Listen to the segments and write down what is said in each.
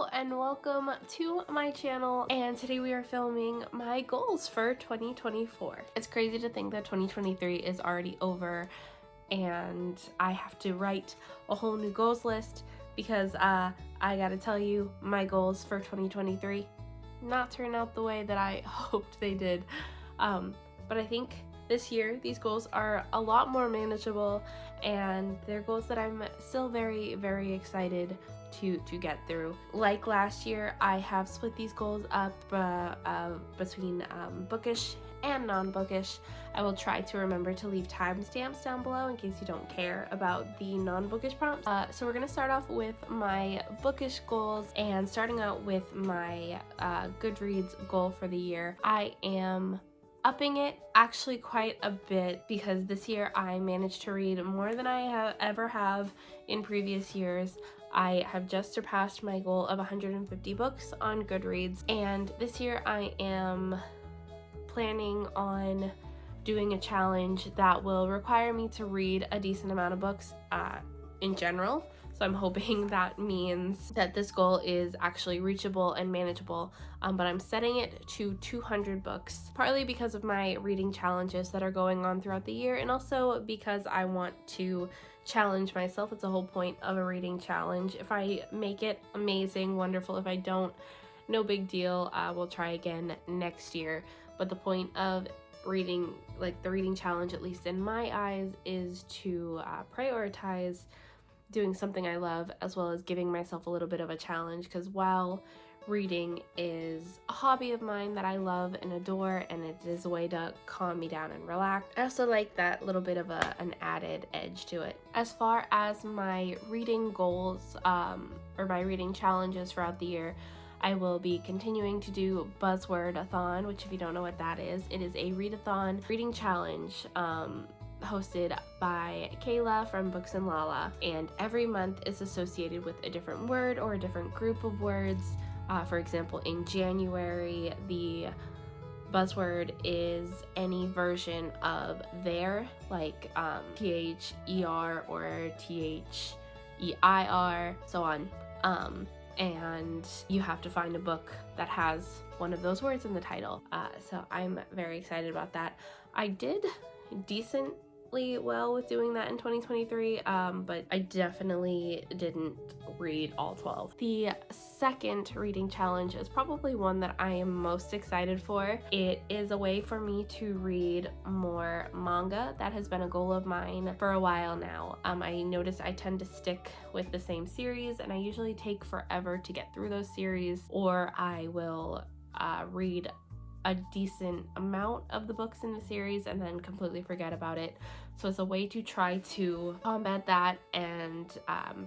Hello and welcome to my channel, and today we are filming my goals for 2024. It's crazy to think that 2023 is already over and I have to write a whole new goals list because I gotta tell you, my goals for 2023 not turn out the way that I hoped they did. But I think this year these goals are a lot more manageable, and they're goals that I'm still very, very excited to get through. Like last year, I have split these goals up between bookish and non-bookish. I will try to remember to leave timestamps down below in case you don't care about the non-bookish prompts. So we're gonna start off with my bookish goals, and starting out with my Goodreads goal for the year. I am upping it actually quite a bit because this year I managed to read more than I ever have in previous years. I have just surpassed my goal of 150 books on Goodreads, and this year I am planning on doing a challenge that will require me to read a decent amount of books in general. So I'm hoping that means that this goal is actually reachable and manageable, but I'm setting it to 200 books, partly because of my reading challenges that are going on throughout the year, and also because I want to challenge myself. It's the whole point of a reading challenge. If I make it, amazing, wonderful. If I don't, no big deal. We'll try again next year. But the point of reading, like the reading challenge, at least in my eyes, is to prioritize doing something I love, as well as giving myself a little bit of a challenge, because while reading is a hobby of mine that I love and adore, and it is a way to calm me down and relax, I also like that little bit of an added edge to it. As far as my reading goals or my reading challenges throughout the year, I will be continuing to do Buzzword-a-thon, which if you don't know what that is, it is a readathon reading challenge hosted by Kayla from Books and Lala, and every month is associated with a different word or a different group of words. For example, in January, the buzzword is any version of there, like T-H-E-R or T-H-E-I-R, so on. And you have to find a book that has one of those words in the title. So I'm very excited about that. I did decently well with doing that in 2023, but I definitely didn't read all 12. The second reading challenge is probably one that I am most excited for. It is a way for me to read more manga. That has been a goal of mine for a while now. I notice I tend to stick with the same series, and I usually take forever to get through those series, or I will read a decent amount of the books in the series and then completely forget about it. So it's a way to try to combat that and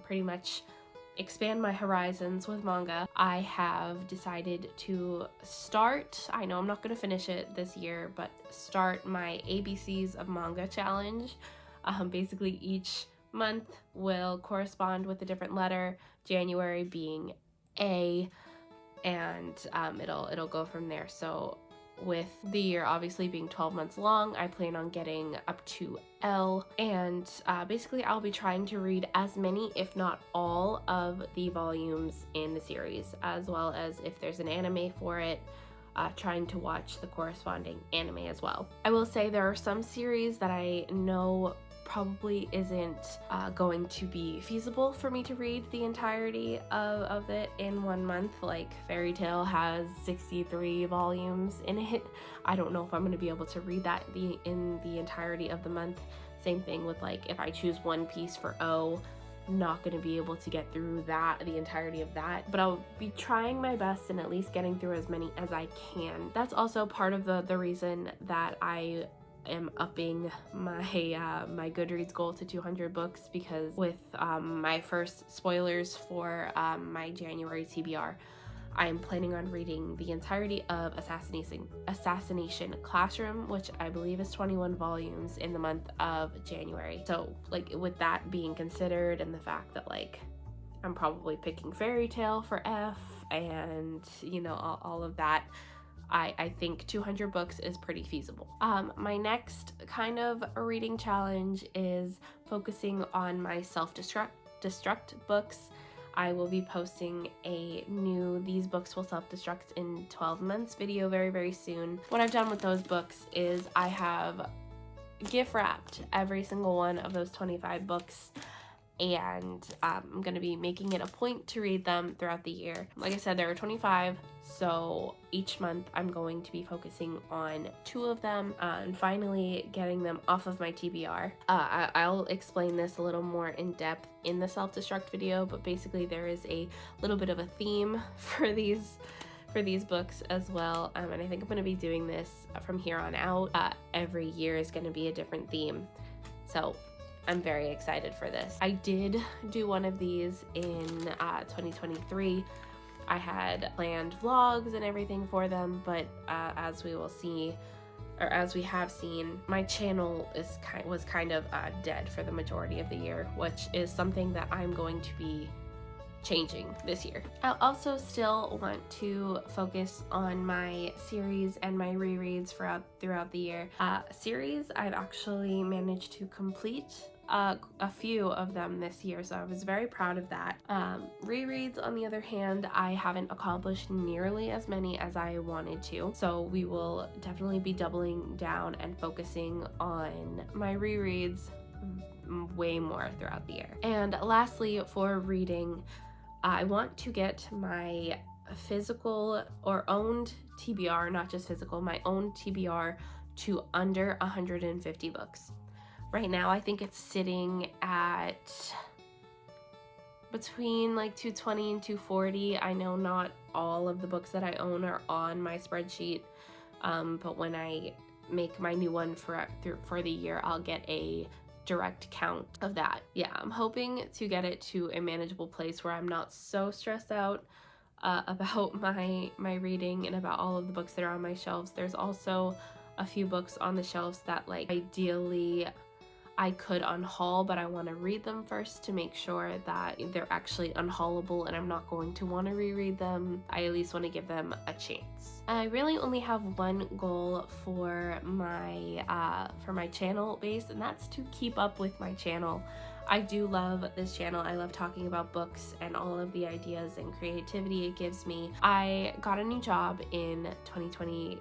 pretty much expand my horizons with manga. I have decided to start, I know I'm not going to finish it this year, but start my ABCs of manga challenge. Basically each month will correspond with a different letter, January being A, and it'll go from there. So with the year obviously being 12 months long, I plan on getting up to L, and basically I'll be trying to read as many, if not all, of the volumes in the series, as well as if there's an anime for it, trying to watch the corresponding anime as well. I will say there are some series that I know probably isn't going to be feasible for me to read the entirety of it in 1 month. Like Fairy Tail has 63 volumes in it. I don't know if I'm going to be able to read that in the entirety of the month. Same thing with, like, if I choose One Piece for O, not going to be able to get through that, the entirety of that, but I'll be trying my best and at least getting through as many as I can. That's also part of the reason that I am upping my my Goodreads goal to 200 books, because with my first spoilers for my January TBR, I am planning on reading the entirety of Assassination Classroom, which I believe is 21 volumes in the month of January. So, like, with that being considered, and the fact that, like, I'm probably picking Fairy Tail for F, and, you know, all of that, I think 200 books is pretty feasible. My next kind of reading challenge is focusing on my self-destruct books. I will be posting a new These Books Will Self-Destruct in 12 Months video very, very soon. What I've done with those books is I have gift wrapped every single one of those 25 books, and I'm going to be making it a point to read them throughout the year. Like I said, there are 25, so each month I'm going to be focusing on 2 of them and finally getting them off of my TBR. I'll explain this a little more in depth in the self-destruct video, but basically there is a little bit of a theme for these books as well, and I think I'm going to be doing this from here on out. Every year is going to be a different theme, so I'm very excited for this. I did do one of these in 2023. I had planned vlogs and everything for them, but as we will see, or as we have seen, my channel was kind of dead for the majority of the year, which is something that I'm going to be changing this year. I also still want to focus on my series and my rereads throughout the year. Series, I've actually managed to complete a few of them this year, so I was very proud of that. Rereads, on the other hand, I haven't accomplished nearly as many as I wanted to, so we will definitely be doubling down and focusing on my rereads way more throughout the year. And lastly, for reading, I want to get my physical or owned TBR, not just physical, my own TBR to under 150 books. Right now, I think it's sitting at between like 220 and 240. I know not all of the books that I own are on my spreadsheet, but when I make my new one for the year, I'll get a direct count of that. Yeah, I'm hoping to get it to a manageable place where I'm not so stressed out about my reading and about all of the books that are on my shelves. There's also a few books on the shelves that like ideally I could unhaul, but I want to read them first to make sure that they're actually unhaulable and I'm not going to want to reread them. I at least want to give them a chance. I really only have one goal for my channel base, and that's to keep up with my channel. I do love this channel. I love talking about books and all of the ideas and creativity it gives me. I got a new job in 2023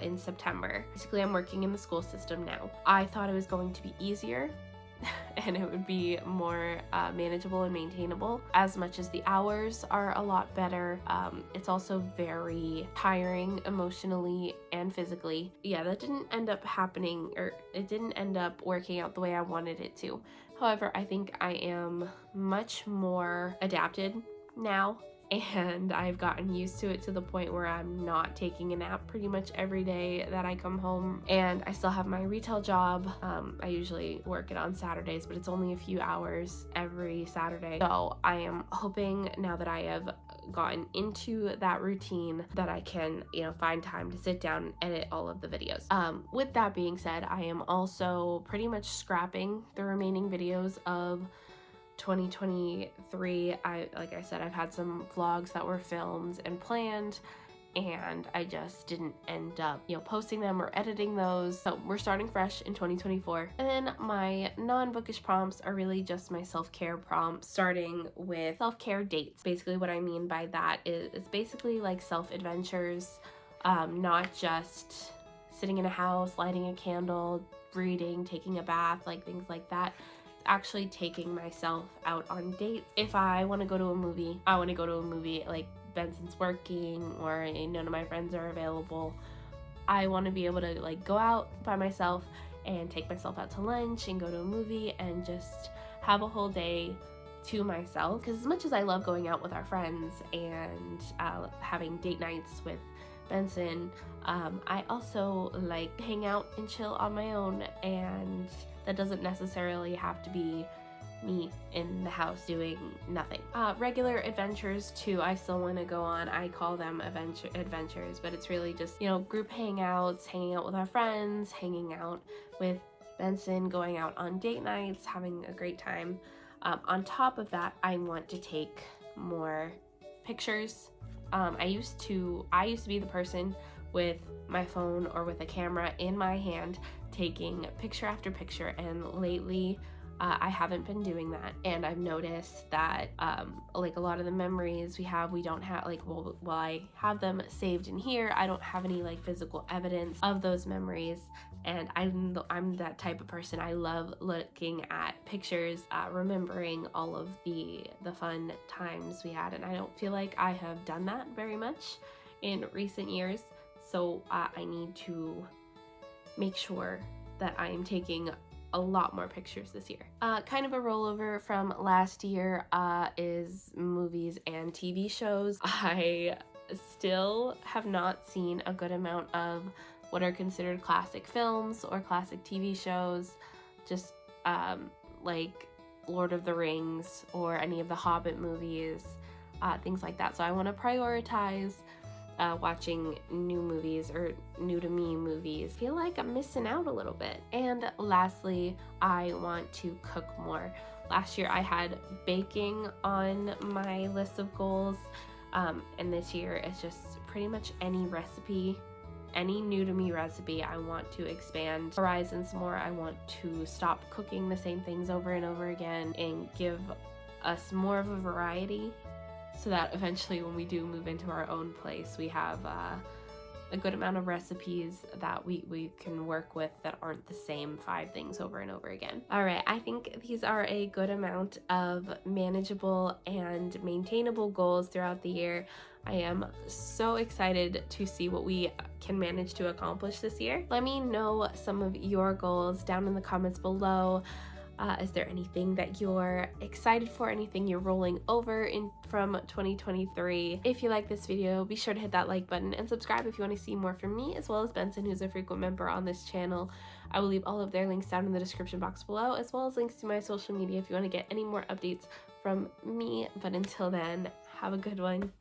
in September. Basically, I'm working in the school system now. I thought it was going to be easier and it would be more manageable and maintainable, as much as the hours are a lot better. It's also very tiring emotionally and physically. Yeah, that didn't end up happening, or it didn't end up working out the way I wanted it to. However, I think I am much more adapted now, and I've gotten used to it to the point where I'm not taking a nap pretty much every day that I come home. And I still have my retail job. I usually work it on Saturdays, but it's only a few hours every Saturday. So I am hoping, now that I have gotten into that routine, that I can, find time to sit down and edit all of the videos. With that being said, I am also pretty much scrapping the remaining videos of 2023. Like I said, I've had some vlogs that were filmed and planned, and I just didn't end up, posting them or editing those. So we're starting fresh in 2024. And then my non-bookish prompts are really just my self-care prompts, starting with self-care dates. Basically what I mean by that is basically like self-adventures, not just sitting in a house, lighting a candle, reading, taking a bath, like things like that. Actually taking myself out on dates. If I want to go to a movie, I want to go to a movie like Benson's working or none of my friends are available. I want to be able to like go out by myself and take myself out to lunch and go to a movie and just have a whole day to myself. Because as much as I love going out with our friends and having date nights with Benson, I also like hang out and chill on my own, and that doesn't necessarily have to be me in the house doing nothing. Regular adventures too, I still want to go on. I call them adventures, but it's really just, group hangouts, hanging out with our friends, hanging out with Benson, going out on date nights, having a great time. On top of that, I want to take more pictures. I used to be the person with my phone or with a camera in my hand taking picture after picture, and lately I haven't been doing that, and I've noticed that like a lot of the memories we don't have, like, well, while I have them saved in here, I don't have any like physical evidence of those memories. And I'm that type of person. I love looking at pictures, remembering all of the fun times we had, and I don't feel like I have done that very much in recent years. So I need to make sure that I am taking a lot more pictures this year. Kind of a rollover from last year is movies and TV shows. I still have not seen a good amount of what are considered classic films or classic TV shows, just like Lord of the Rings or any of the Hobbit movies, things like that. So I want to prioritize watching new movies or new to me movies. I feel like I'm missing out a little bit. And lastly, I want to cook more. Last year I had baking on my list of goals, and this year it's just pretty much any recipe, any new to me recipe. I want to expand horizons more. I want to stop cooking the same things over and over again and give us more of a variety, so that eventually when we do move into our own place, we have a good amount of recipes that we can work with that aren't the same 5 things over and over again. All right, I think these are a good amount of manageable and maintainable goals throughout the year. I am so excited to see what we can manage to accomplish this year. Let me know some of your goals down in the comments below. Is there anything that you're excited for, anything you're rolling over in from 2023? If you like this video, be sure to hit that like button and subscribe if you want to see more from me, as well as Benson, who's a frequent member on this channel. I will leave all of their links down in the description box below, as well as links to my social media if you want to get any more updates from me. But until then, have a good one.